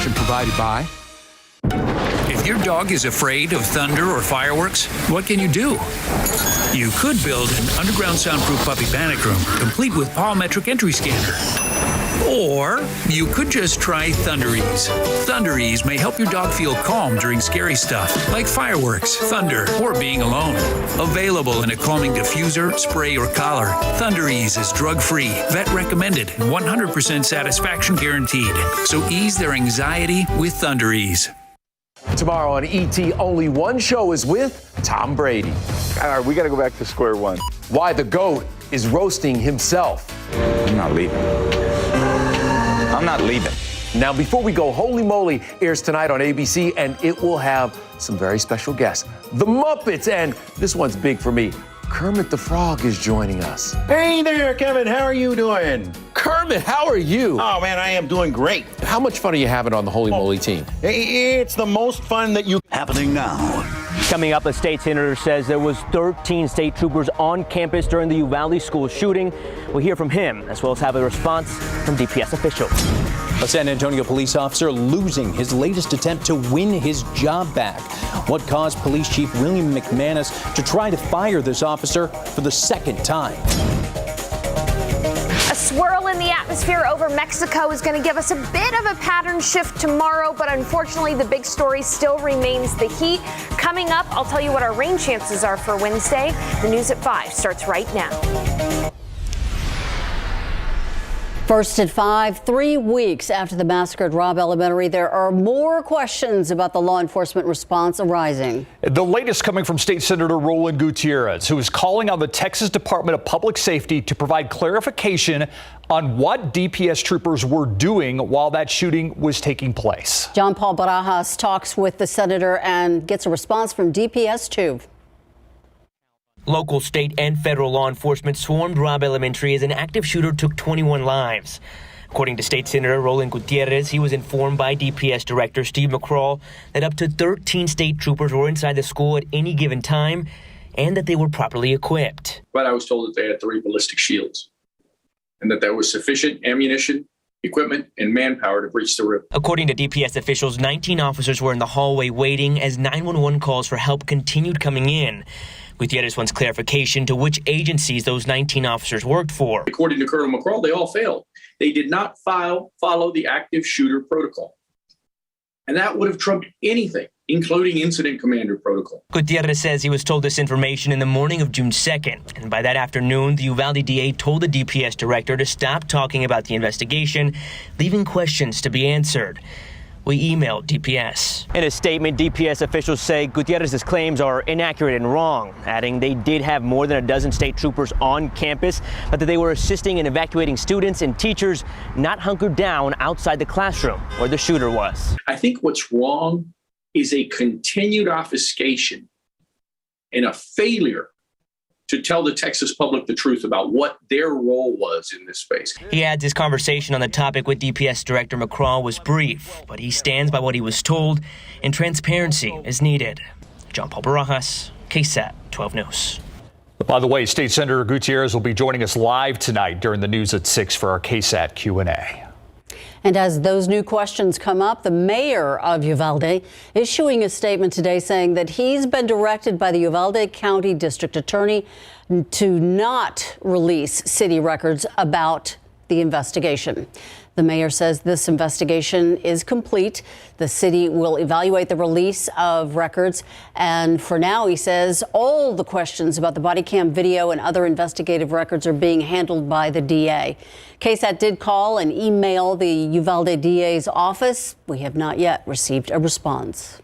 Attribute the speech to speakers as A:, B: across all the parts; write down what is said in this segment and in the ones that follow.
A: information provided by...
B: If your dog is afraid of thunder or fireworks, what can you do? You could build an underground soundproof puppy panic room, complete with biometric entry scanner. Or you could just try Thunderease. Thunderease may help your dog feel calm during scary stuff, like fireworks, thunder, or being alone. Available in a calming diffuser, spray, or collar, Thunderease is drug-free, vet-recommended, and 100% satisfaction guaranteed. So ease their anxiety with Thunderease.
C: Tomorrow on ET, only one show is with Tom Brady.
D: All right, we got to go back to square one.
C: Why the GOAT is roasting himself.
D: I'm not leaving. I'm not leaving.
C: Now, before we go, Holy Moly airs tonight on ABC, and it will have some very special guests. The Muppets, and this one's big for me. Kermit the Frog is joining us.
E: Hey there, Kevin. How are you doing?
C: Kermit, how are you?
E: Oh, man, I am doing great.
C: How much fun are you having on the Holy Moly team?
E: It's the most fun that you...
F: Happening now.
G: Coming up, a state senator says there was 13 state troopers on campus during the Uvalde school shooting. We'll hear from him, as well as have a response from DPS officials.
H: A San Antonio police officer losing his latest attempt to win his job back. What caused Police Chief William McManus to try to fire this officer for the second time?
I: A swirl in the atmosphere over Mexico is going to give us a bit of a pattern shift tomorrow, but unfortunately the big story still remains the heat. Coming up, I'll tell you what our rain chances are for Wednesday. The news at 5 starts right now.
J: First at 5, 3 weeks after the massacre at Robb Elementary, there are more questions about the law enforcement response arising.
K: The latest coming from State Senator Roland Gutierrez, who is calling on the Texas Department of Public Safety to provide clarification on what DPS troopers were doing while that shooting was taking place.
J: John Paul Barajas talks with the senator and gets a response from DPS too.
G: Local, state, and federal law enforcement swarmed Robb Elementary as an active shooter took 21 lives. According to State Senator Roland Gutierrez, he was informed by DPS Director Steve McCraw that up to 13 state troopers were inside the school at any given time and that they were properly equipped.
L: But I was told that they had 3 ballistic shields and that there was sufficient ammunition, equipment, and manpower to breach the river.
G: According to DPS officials, 19 officers were in the hallway waiting as 911 calls for help continued coming in. Gutierrez wants clarification to which agencies those 19 officers worked for.
L: According to Colonel McCraw, they all failed. They did not follow the active shooter protocol. And that would have trumped anything, including incident commander protocol.
G: Gutierrez says he was told this information in the morning of June 2nd. And by that afternoon, the Uvalde DA told the DPS director to stop talking about the investigation, leaving questions to be answered. We emailed DPS. In a statement, DPS officials say Gutierrez's claims are inaccurate and wrong, adding they did have more than a dozen state troopers on campus, but that they were assisting in evacuating students and teachers, not hunkered down outside the classroom where the shooter was.
L: I think what's wrong is a continued obfuscation and a failure to tell the Texas public the truth about what their role was in this space.
G: He adds his conversation on the topic with DPS Director McCraw was brief, but he stands by what he was told, and transparency is needed. John Paul Barajas, KSAT 12 News.
K: By the way, State Senator Gutierrez will be joining us live tonight during the news at 6 for our KSAT Q&A.
J: And as those new questions come up, the mayor of Uvalde issuing a statement today saying that he's been directed by the Uvalde County District Attorney to not release city records about the investigation. The mayor says this investigation is complete. The city will evaluate the release of records. And for now, he says all the questions about the body cam video and other investigative records are being handled by the DA. KSAT did call and email the Uvalde DA's office. We have not yet received a response.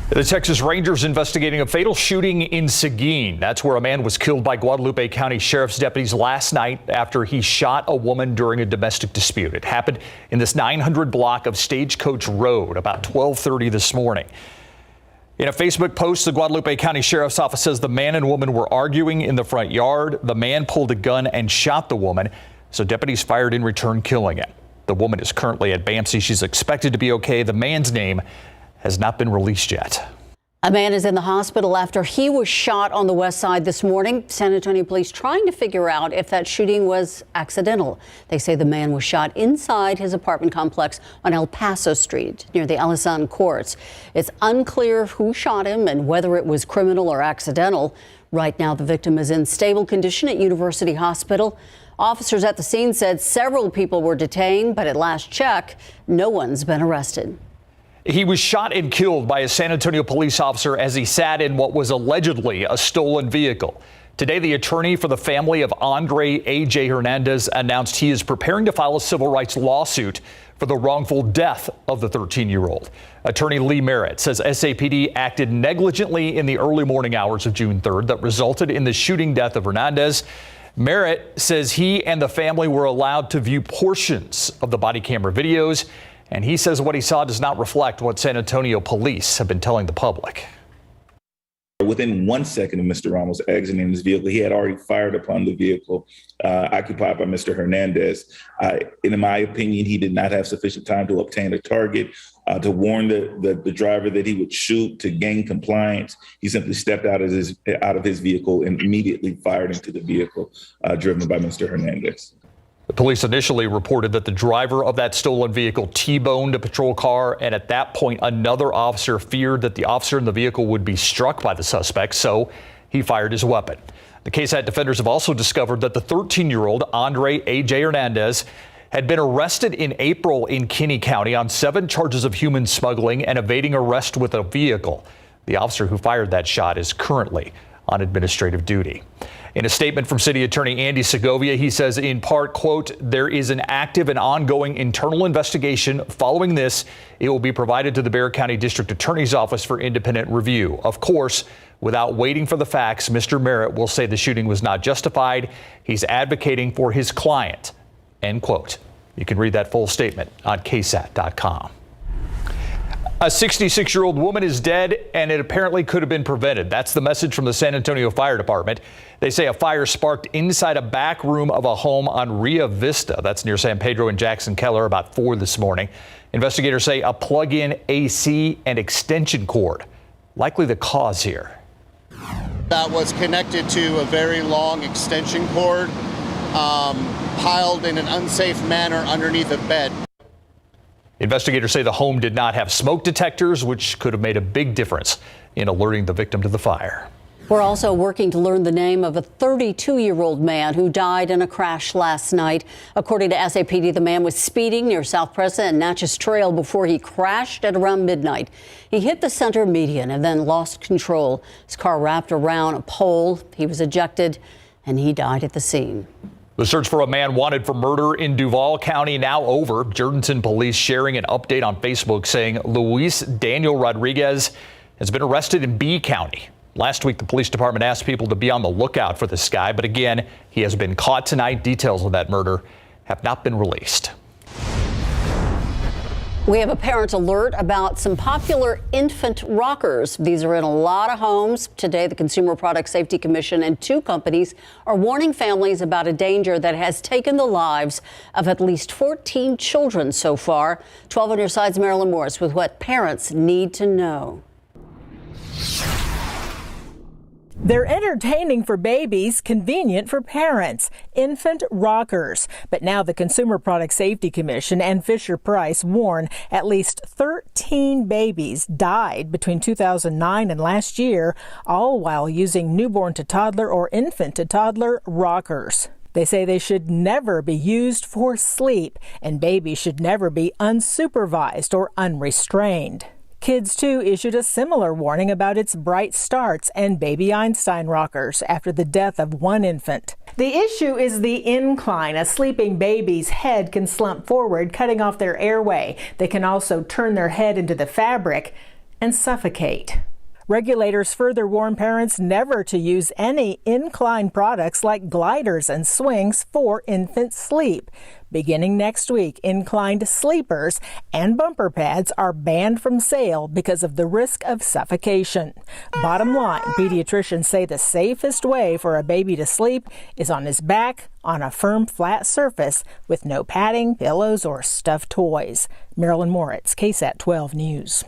K: The Texas Rangers investigating a fatal shooting in Seguin. That's where a man was killed by Guadalupe County Sheriff's deputies last night after he shot a woman during a domestic dispute. It happened in this 900 block of Stagecoach Road about 12:30 this morning. In a Facebook post, the Guadalupe County Sheriff's Office says the man and woman were arguing in the front yard. The man pulled a gun and shot the woman, so deputies fired in return, killing it. The woman is currently at BAMC. She's expected to be okay. The man's name has not been released yet.
J: A man is in the hospital after he was shot on the west side this morning. San Antonio police trying to figure out if that shooting was accidental. They say the man was shot inside his apartment complex on El Paso Street near the Alizan courts. It's unclear who shot him and whether it was criminal or accidental. Right now, the victim is in stable condition at University Hospital. Officers at the scene said several people were detained, but at last check, no one's been arrested.
K: He was shot and killed by a San Antonio police officer as he sat in what was allegedly a stolen vehicle. Today, the attorney for the family of Andre A.J. Hernandez announced he is preparing to file a civil rights lawsuit for the wrongful death of the 13-year-old. Attorney Lee Merritt says SAPD acted negligently in the early morning hours of June 3rd that resulted in the shooting death of Hernandez. Merritt says he and the family were allowed to view portions of the body camera videos, and he says what he saw does not reflect what San Antonio police have been telling the public.
A: Within 1 second of Mr. Ramos exiting his vehicle, he had already fired upon the vehicle occupied by Mr. Hernandez. In my opinion, he did not have sufficient time to obtain a target, to warn the driver that he would shoot, to gain compliance. He simply stepped out of his vehicle and immediately fired into the vehicle driven by Mr. Hernandez.
K: The police initially reported that the driver of that stolen vehicle T-boned a patrol car, and at that point, another officer feared that the officer in the vehicle would be struck by the suspect, so he fired his weapon. The KSAT defenders have also discovered that the 13-year-old Andre A.J. Hernandez had been arrested in April in Kinney County on 7 charges of human smuggling and evading arrest with a vehicle. The officer who fired that shot is currently on administrative duty. In a statement from City Attorney Andy Segovia, he says in part, quote, "There is an active and ongoing internal investigation. Following this, it will be provided to the Bexar County District Attorney's Office for independent review. Of course, without waiting for the facts, Mr. Merritt will say the shooting was not justified. He's advocating for his client," end quote. You can read that full statement on KSAT.com. A 66-year-old woman is dead, and it apparently could have been prevented. That's the message from the San Antonio Fire Department. They say a fire sparked inside a back room of a home on Ria Vista. That's near San Pedro and Jackson Keller about 4 this morning. Investigators say a plug-in AC and extension cord likely the cause here.
F: That was connected to a very long extension cord piled in an unsafe manner underneath a bed.
K: Investigators say the home did not have smoke detectors, which could have made a big difference in alerting the victim to the fire.
J: We're also working to learn the name of a 32-year-old man who died in a crash last night. According to SAPD, the man was speeding near South President and Natchez Trail before he crashed at around midnight. He hit the center median and then lost control. His car wrapped around a pole. He was ejected and he died at the scene.
K: The search for a man wanted for murder in Duval County now over. Jordanton police sharing an update on Facebook saying Luis Daniel Rodriguez has been arrested in B County. Last week, the police department asked people to be on the lookout for this guy, but again, he has been caught tonight. Details of that murder have not been released.
J: We have a parent alert about some popular infant rockers. These are in a lot of homes. Today, the Consumer Product Safety Commission and 2 companies are warning families about a danger that has taken the lives of at least 14 children so far. 12 on your side's Marilyn Morris with what parents need to know.
M: They're entertaining for babies, convenient for parents. Infant rockers. But now the Consumer Product Safety Commission and Fisher-Price warn at least 13 babies died between 2009 and last year, all while using newborn to toddler or infant to toddler rockers. They say they should never be used for sleep, and babies should never be unsupervised or unrestrained. Kids 2 issued a similar warning about its Bright Starts and Baby Einstein rockers after the death of one infant. The issue is the incline. A sleeping baby's head can slump forward, cutting off their airway. They can also turn their head into the fabric and suffocate. Regulators further warn parents never to use any incline products like gliders and swings for infant sleep. Beginning next week, inclined sleepers and bumper pads are banned from sale because of the risk of suffocation. Bottom line, pediatricians say the safest way for a baby to sleep is on his back on a firm, flat surface with no padding, pillows, or stuffed toys. Marilyn Moritz, KSAT 12 News.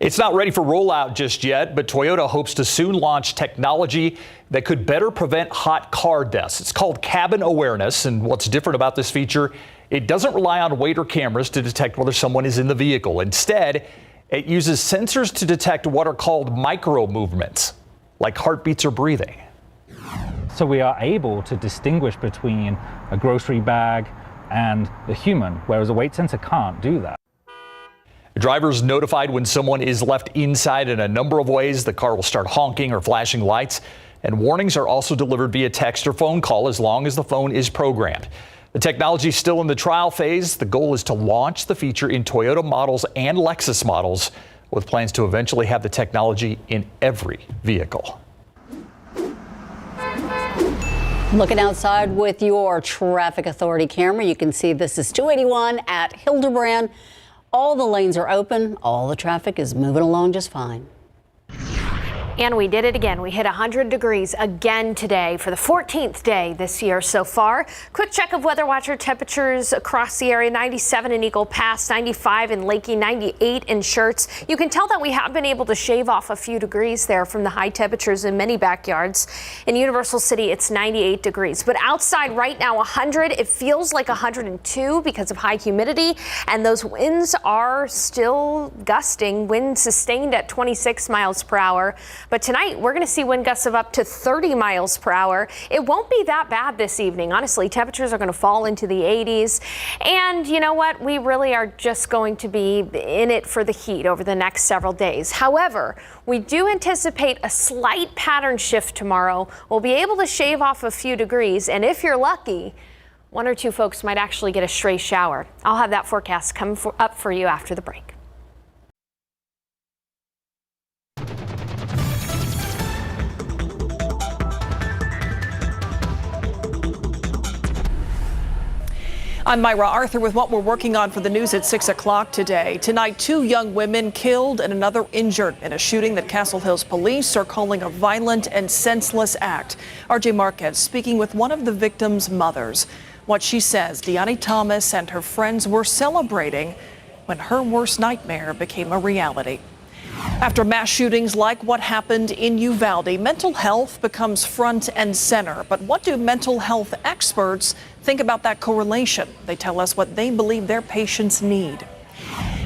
K: It's not ready for rollout just yet, but Toyota hopes to soon launch technology that could better prevent hot car deaths. It's called cabin awareness, and what's different about this feature, it doesn't rely on radar cameras to detect whether someone is in the vehicle. Instead, it uses sensors to detect what are called micro movements, like heartbeats or breathing.
N: So we are able to distinguish between a grocery bag and a human, whereas a weight sensor can't do that.
K: Drivers notified when someone is left inside in a number of ways. The car will start honking or flashing lights, and warnings are also delivered via text or phone call as long as the phone is programmed. The technology is still in the trial phase. The goal is to launch the feature in Toyota models and Lexus models, with plans to eventually have the technology in every vehicle.
J: Looking outside with your traffic authority camera, you can see this is 281 at Hildebrand. All the lanes are open. All the traffic is moving along just fine.
I: And we did it again. We hit 100 degrees again today for the 14th day this year so far. Quick check of Weather Watcher temperatures across the area. 97 in Eagle Pass, 95 in Lakey, 98 in Schertz. You can tell that we have been able to shave off a few degrees there from the high temperatures in many backyards. In Universal City, it's 98 degrees. But outside right now, 100. It feels like 102 because of high humidity. And those winds are still gusting. Wind sustained at 26 miles per hour. But tonight, we're going to see wind gusts of up to 30 miles per hour. It won't be that bad this evening. Honestly, temperatures are going to fall into the 80s. And you know what? We really are just going to be in it for the heat over the next several days. However, we do anticipate a slight pattern shift tomorrow. We'll be able to shave off a few degrees. And if you're lucky, one or two folks might actually get a stray shower. I'll have that forecast come up for you after the break.
O: I'm Myra Arthur with what we're working on for the news at 6 o'clock today. Tonight, 2 young women killed and another injured in a shooting that Castle Hills police are calling a violent and senseless act. RJ Marquez speaking with one of the victims' mothers. What she says, Deani Thomas and her friends were celebrating when her worst nightmare became a reality. After mass shootings like what happened in Uvalde, mental health becomes front and center. But what do mental health experts think about that correlation? They tell us what they believe their patients need.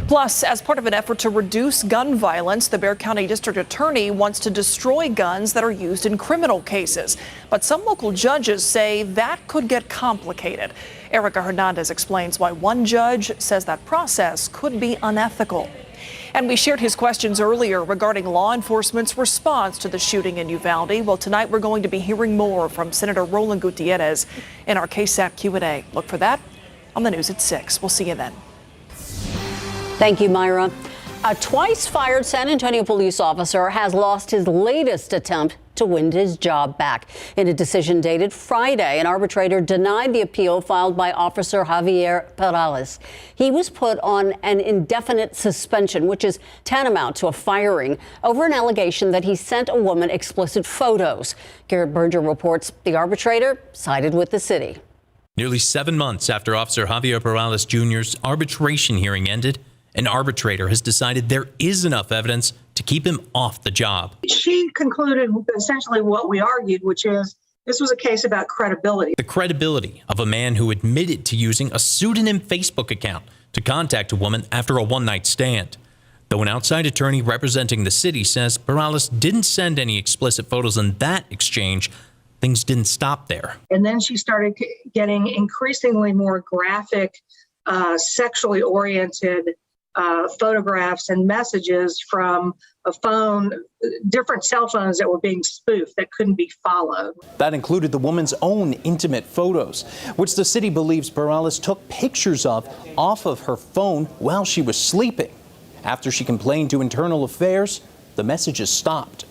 O: Plus, as part of an effort to reduce gun violence, the Bexar County District Attorney wants to destroy guns that are used in criminal cases. But some local judges say that could get complicated. Erica Hernandez explains why one judge says that process could be unethical. And we shared his questions earlier regarding law enforcement's response to the shooting in Uvalde. Well, tonight we're going to be hearing more from Senator Roland Gutierrez in our KSAT Q&A. Look for that on the news at 6. We'll see you then.
J: Thank you, Myra. A twice-fired San Antonio police officer has lost his latest attempt to win his job back. In a decision dated Friday, an arbitrator denied the appeal filed by Officer Javier Perales. He was put on an indefinite suspension, which is tantamount to a firing, over an allegation that he sent a woman explicit photos. Garrett Berger reports the arbitrator sided with the city.
P: Nearly 7 months after Officer Javier Perales Jr.'s arbitration hearing ended, an arbitrator has decided there is enough evidence to keep him off the job.
Q: She concluded essentially what we argued, which is this was a case about credibility.
P: The credibility of a man who admitted to using a pseudonym Facebook account to contact a woman after a one-night stand. Though an outside attorney representing the city says Perales didn't send any explicit photos in that exchange, things didn't stop there.
Q: And then she started getting increasingly more graphic, sexually oriented photographs and messages from a phone, different cell phones that were being spoofed that couldn't be followed.
H: That included the woman's own intimate photos, which the city believes Perales took pictures of off of her phone while she was sleeping. After she complained to Internal Affairs, the messages stopped.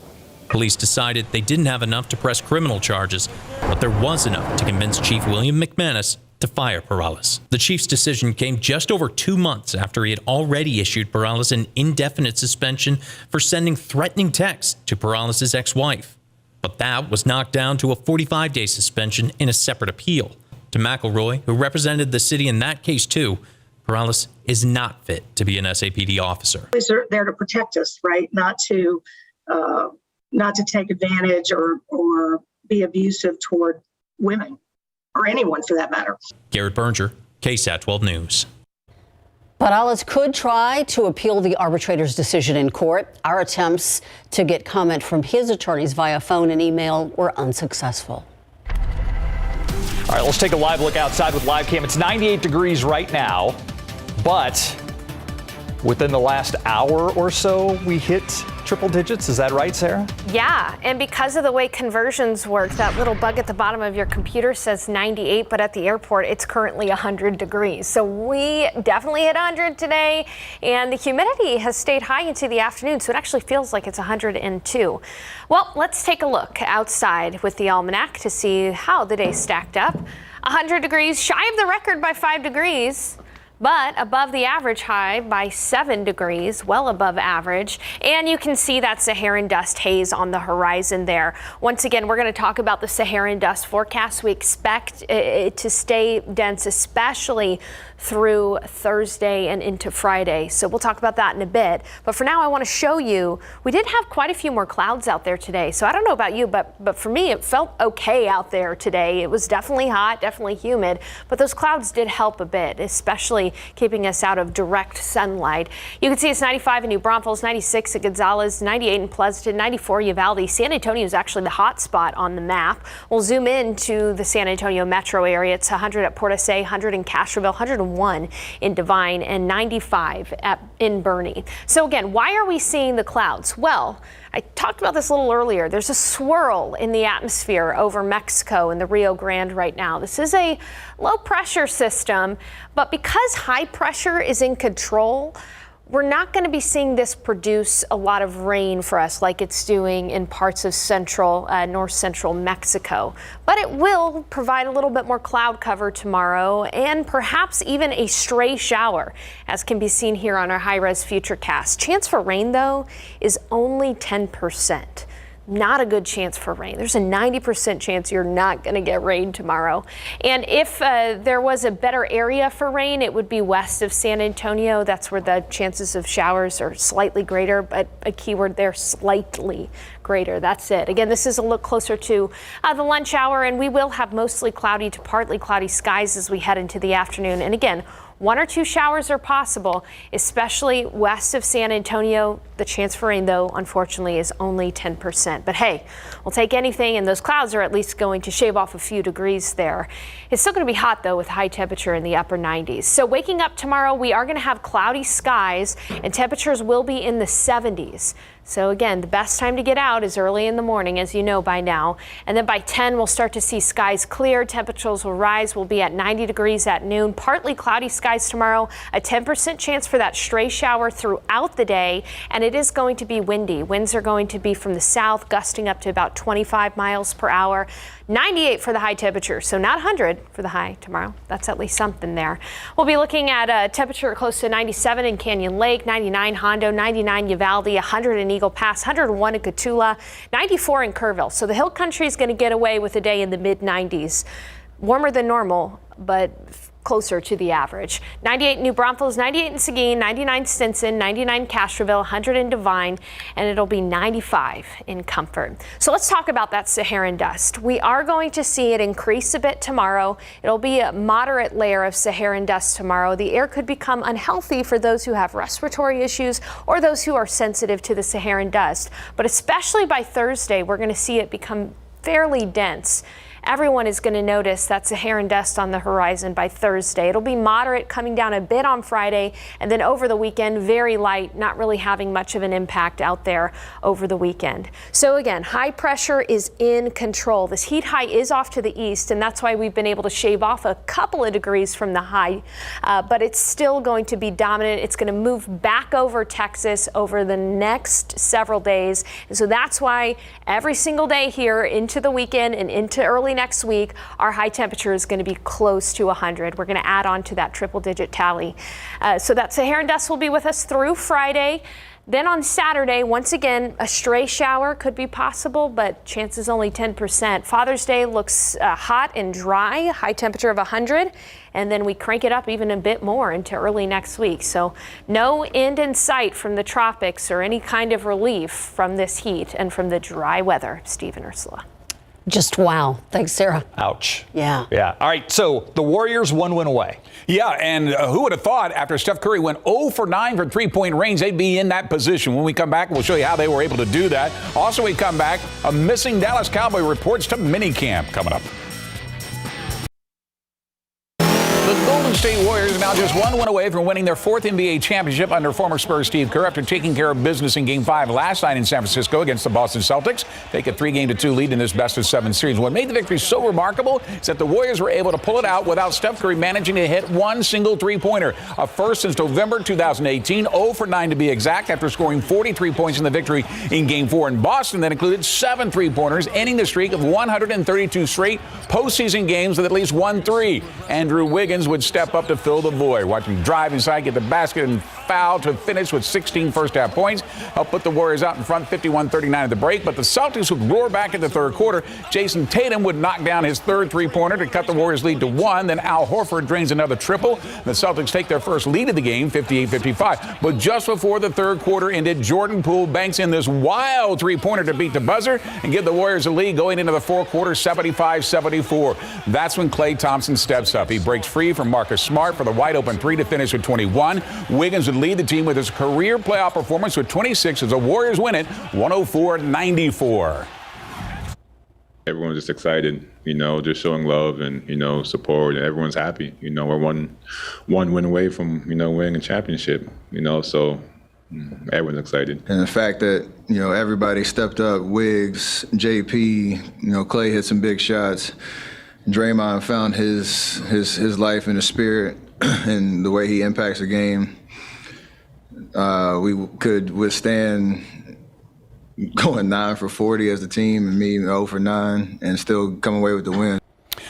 P: Police decided they didn't have enough to press criminal charges, but there was enough to convince Chief William McManus to fire Perales. The chief's decision came just over 2 months after he had already issued Perales an indefinite suspension for sending threatening texts to Perales' ex-wife. But that was knocked down to a 45-day suspension in a separate appeal. To McElroy, who represented the city in that case too, Perales is not fit to be an SAPD officer.
Q: They're there to protect us, right? Not to take advantage or be abusive toward women or anyone for that matter.
P: Garrett Berger, KSAT 12 News.
J: Perales could try to appeal the arbitrator's decision in court. Our attempts to get comment from his attorneys via phone and email were unsuccessful.
K: All right, let's take a live look outside with live cam. It's 98 degrees right now, but within the last hour or so, we hit triple digits. Is that right, Sarah?
I: Yeah, and because of the way conversions work, that little bug at the bottom of your computer says 98, but at the airport, it's currently 100 degrees. So we definitely hit 100 today, and the humidity has stayed high into the afternoon, so it actually feels like it's 102. Well, let's take a look outside with the almanac to see how the day stacked up. 100 degrees, shy of the record by 5 degrees. But above the average high by 7 degrees, well above average. And you can see that Saharan dust haze on the horizon there. Once again, we're going to talk about the Saharan dust forecast. We expect it to stay dense, especially through Thursday and into Friday. So we'll talk about that in a bit. But for now, I want to show you, we did have quite a few more clouds out there today. So I don't know about you, but for me, it felt okay out there today. It was definitely hot, definitely humid, but those clouds did help a bit, especially keeping us out of direct sunlight. You can see it's 95 in New Braunfels, 96 at Gonzales, 98 in Pleasanton, 94 Uvalde. San Antonio is actually the hot spot on the map. We'll zoom in to the San Antonio metro area. It's 100 at Port Say, 100 in Castroville, 101 in Devine, and 95 in Boerne. So again, why are we seeing the clouds? Well, I talked about this a little earlier. There's a swirl in the atmosphere over Mexico and the Rio Grande right now. This is a low pressure system, but because high pressure is in control, we're not going to be seeing this produce a lot of rain for us like it's doing in parts of north central Mexico. But it will provide a little bit more cloud cover tomorrow and perhaps even a stray shower, as can be seen here on our high-res futurecast. Chance for rain, though, is only 10%. Not a good chance for rain. There's a 90% chance you're not going to get rain tomorrow. And if there was a better area for rain, it would be west of San Antonio. That's where the chances of showers are slightly greater, but a keyword there, slightly greater. That's it. Again, this is a look closer to the lunch hour, and we will have mostly cloudy to partly cloudy skies as we head into the afternoon. And again, 1 or 2 showers are possible, especially west of San Antonio. The chance for rain, though, unfortunately, is only 10%. But hey, we'll take anything, and those clouds are at least going to shave off a few degrees there. It's still going to be hot, though, with high temperature in the upper 90s. So waking up tomorrow, we are going to have cloudy skies, and temperatures will be in the 70s. So again, the best time to get out is early in the morning, as you know by now. And then by 10, we'll start to see skies clear. Temperatures will rise. We'll be at 90 degrees at noon. Partly cloudy skies tomorrow. A 10% chance for that stray shower throughout the day. And it is going to be windy. Winds are going to be from the south, gusting up to about 25 miles per hour. 98 for the high temperature, so not 100 for the high tomorrow. That's at least something there. We'll be looking at a temperature close to 97 in Canyon Lake, 99 Hondo, 99 Uvalde, 100 in Eagle Pass, 101 in Cotulla, 94 in Kerrville. So the hill country is going to get away with a day in the mid-90s. Warmer than normal, but closer to the average. 98 New Braunfels, 98 in Seguin, 99 Stinson, 99 Castroville, 100 in Devine, and it'll be 95 in Comfort. So let's talk about that Saharan dust. We are going to see it increase a bit tomorrow. It'll be a moderate layer of Saharan dust tomorrow. The air could become unhealthy for those who have respiratory issues or those who are sensitive to the Saharan dust. But especially by Thursday, we're going to see it become fairly dense. Everyone is going to notice that Saharan dust on the horizon by Thursday. It'll be moderate, coming down a bit on Friday, and then over the weekend, very light, not really having much of an impact out there over the weekend. So again, high pressure is in control. This heat high is off to the east, and that's why we've been able to shave off a couple of degrees from the high, but it's still going to be dominant. It's going to move back over Texas over the next several days, and so that's why every single day here into the weekend and into early early next week, our high temperature is going to be close to 100. We're going to add on to that triple-digit tally. So that Saharan dust will be with us through Friday. Then on Saturday, once again, a stray shower could be possible, but chances only 10%. Father's Day looks hot and dry, high temperature of 100, and then we crank it up even a bit more into early next week. So no end in sight from the tropics or any kind of relief from this heat and from the dry weather. Steve and Ursula.
J: Just wow. Thanks, Sarah.
K: Ouch.
J: Yeah.
K: Yeah. All right. So the Warriors 1 win away.
R: Yeah. And who would have thought after Steph Curry went 0 for 9 from three-point range, they'd be in that position. When we come back, we'll show you how they were able to do that. Also, we come back, a missing Dallas Cowboy reports to minicamp coming up. The Golden State Warriors are now just 1 win away from winning their 4th NBA championship under former Spurs Steve Kerr after taking care of business in Game 5 last night in San Francisco against the Boston Celtics. Take a 3-2 lead in this best-of-7 series. What made the victory so remarkable is that the Warriors were able to pull it out without Steph Curry managing to hit one single three-pointer. A first since November 2018, 0 for 9 to be exact, after scoring 43 points in the victory in Game 4 in Boston. That included 7 three-pointers, ending the streak of 132 straight postseason games with at least 1 3. Andrew Wiggins would step up to fill the void. Watch him drive inside, get the basket, and foul to finish with 16 first-half points. Helped put the Warriors out in front 51-39 at the break, but the Celtics would roar back in the third quarter. Jason Tatum would knock down his 3rd three-pointer to cut the Warriors' lead to 1. Then Al Horford drains another triple. The Celtics take their first lead of the game, 58-55. But just before the third quarter ended, Jordan Poole banks in this wild three-pointer to beat the buzzer and give the Warriors a lead going into the fourth quarter, 75-74. That's when Klay Thompson steps up. He breaks free from Marcus Smart for the wide-open 3 to finish with 21. Wiggins would lead the team with his career playoff performance with 26 as the Warriors win it 104-94.
S: Everyone's just excited, just showing love and, support, and everyone's happy. We're one win away from, winning a championship, so everyone's excited.
T: And the fact that, everybody stepped up, Wiggs, JP, Klay hit some big shots. Draymond found his life and his spirit and the way he impacts the game. We could withstand going 9 for 40 as a team and me 0 for 9 and still come away with the win.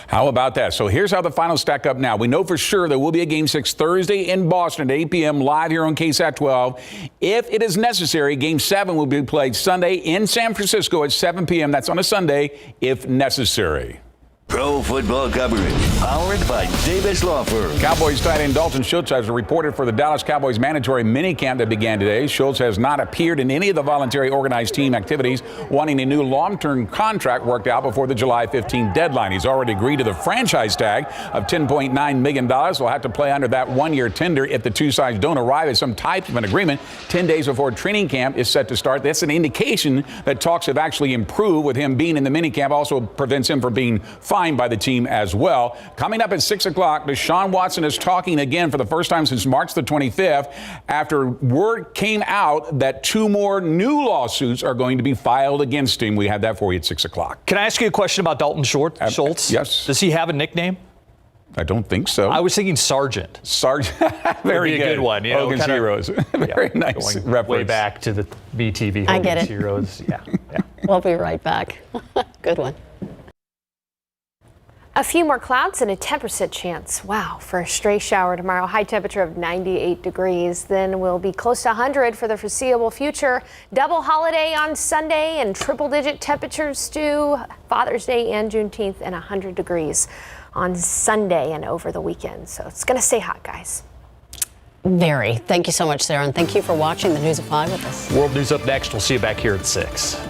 R: How about that? So here's how the finals stack up now. We know for sure there will be a Game 6 Thursday in Boston at 8 p.m. live here on KSAT 12. If it is necessary, Game 7 will be played Sunday in San Francisco at 7 p.m. That's on a Sunday, if necessary.
U: Pro football coverage, powered by Davis Law Firm.
R: Cowboys tight end Dalton Schultz has reported for the Dallas Cowboys mandatory minicamp that began today. Schultz has not appeared in any of the voluntary organized team activities, wanting a new long-term contract worked out before the July 15 deadline. He's already agreed to the franchise tag of $10.9 million. He'll have to play under that one-year tender if the two sides don't arrive at some type of an agreement 10 days before training camp is set to start. That's an indication that talks have actually improved, with him being in the minicamp also prevents him from being fined by the team as well. Coming up at 6 o'clock, Deshaun Watson is talking again for the first time since March the 25th after word came out that 2 more new lawsuits are going to be filed against him. We have that for you at 6 o'clock.
K: Can I ask you a question about Dalton Schultz?
R: Yes.
K: Does he have a nickname?
R: I don't think so.
K: I was thinking Sergeant.
R: Sergeant. Very
K: Would be a good one.
R: Hogan's Heroes. Very nice
K: going
R: reference.
K: Way back to the BTV
J: I get
K: Hogan's
J: it.
K: Heroes. Yeah.
J: We'll be right back. Good one.
I: A few more clouds and a 10% chance. Wow, for a stray shower tomorrow. High temperature of 98 degrees. Then we'll be close to 100 for the foreseeable future. Double holiday on Sunday and triple-digit temperatures too. Father's Day and Juneteenth, and 100 degrees on Sunday and over the weekend. So it's going to stay hot, guys.
J: Very. Thank you so much, Sarah, and thank you for watching the News at 5 with us.
K: World News up next. We'll see you back here at 6.